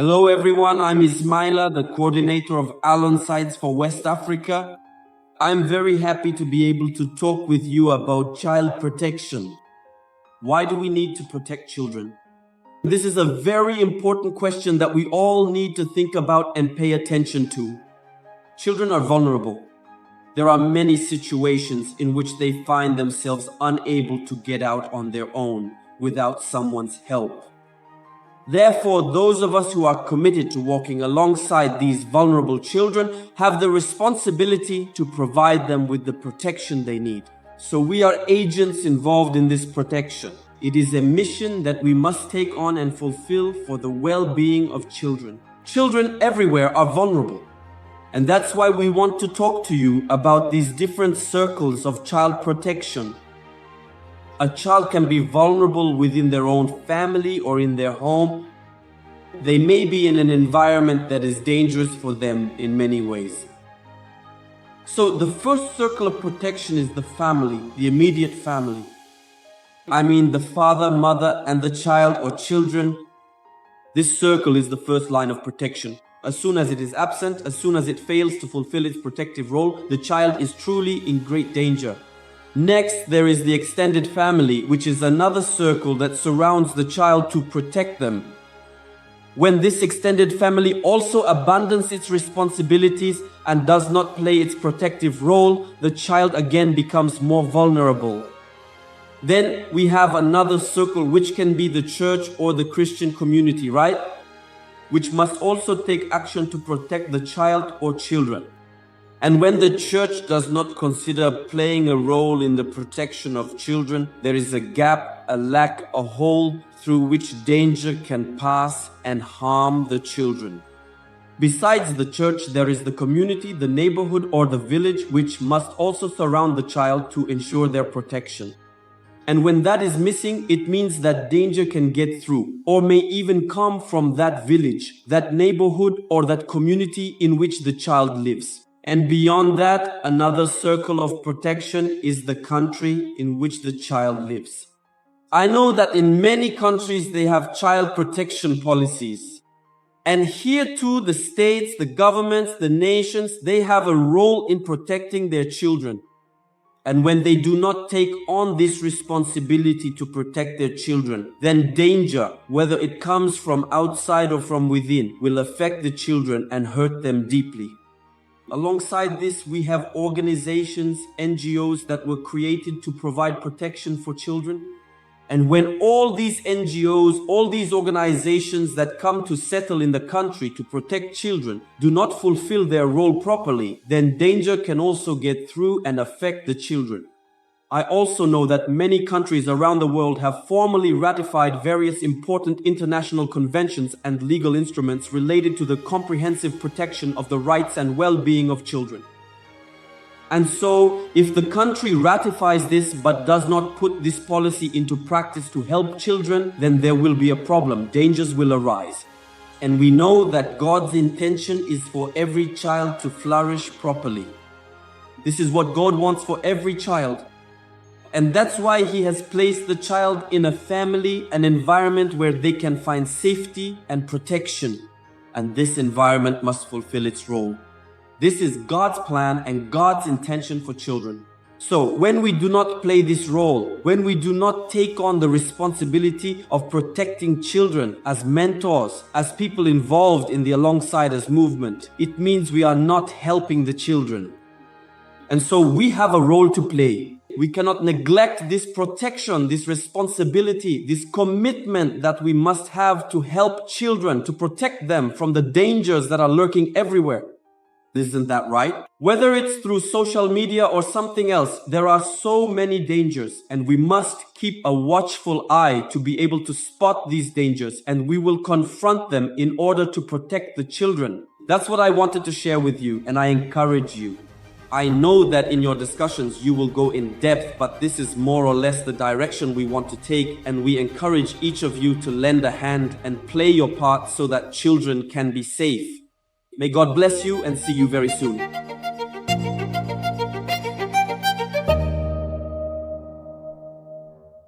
Hello everyone, I'm Ismaila, the coordinator of Alonsides for West Africa. I'm very happy to be able to talk with you about child protection. Why do we need to protect children? This is a very important question that we all need to think about and pay attention to. Children are vulnerable. There are many situations in which they find themselves unable to get out on their own without someone's help. Therefore, those of us who are committed to walking alongside these vulnerable children have the responsibility to provide them with the protection they need. So we are agents involved in this protection. It is a mission that we must take on and fulfill for the well-being of children. Children everywhere are vulnerable. And that's why we want to talk to you about these different circles of child protection. A child can be vulnerable within their own family or in their home. They may be in an environment that is dangerous for them in many ways. So the first circle of protection is the family, the immediate family. I mean the father, mother, and the child or children. This circle is the first line of protection. As soon as it is absent, as soon as it fails to fulfill its protective role, the child is truly in great danger. Next, there is the extended family, which is another circle that surrounds the child to protect them. When this extended family also abandons its responsibilities and does not play its protective role, the child again becomes more vulnerable. Then we have another circle, which can be the church or the Christian community, right? Which must also take action to protect the child or children. And when the church does not consider playing a role in the protection of children, there is a gap, a lack, a hole through which danger can pass and harm the children. Besides the church, there is the community, the neighborhood, or the village, which must also surround the child to ensure their protection. And when that is missing, it means that danger can get through, or may even come from that village, that neighborhood, or that community in which the child lives. And beyond that, another circle of protection is the country in which the child lives. I know that in many countries they have child protection policies. And here too, the states, the governments, the nations, they have a role in protecting their children. And when they do not take on this responsibility to protect their children, then danger, whether it comes from outside or from within, will affect the children and hurt them deeply. Alongside this, we have organizations, NGOs that were created to provide protection for children. And when all these NGOs, all these organizations that come to settle in the country to protect children do not fulfill their role properly, then danger can also get through and affect the children. I also know that many countries around the world have formally ratified various important international conventions and legal instruments related to the comprehensive protection of the rights and well-being of children. And so, if the country ratifies this but does not put this policy into practice to help children, then there will be a problem. Dangers will arise. And we know that God's intention is for every child to flourish properly. This is what God wants for every child. And that's why He has placed the child in a family, an environment where they can find safety and protection. And this environment must fulfill its role. This is God's plan and God's intention for children. So when we do not play this role, when we do not take on the responsibility of protecting children as mentors, as people involved in the Alongside Us movement, it means we are not helping the children. And so we have a role to play. We cannot neglect this protection, this responsibility, this commitment that we must have to help children, to protect them from the dangers that are lurking everywhere. Isn't that right? Whether it's through social media or something else, there are so many dangers, and we must keep a watchful eye to be able to spot these dangers, and we will confront them in order to protect the children. That's what I wanted to share with you, and I encourage you. I know that in your discussions you will go in depth, but this is more or less the direction we want to take, and we encourage each of you to lend a hand and play your part so that children can be safe. May God bless you and see you very soon.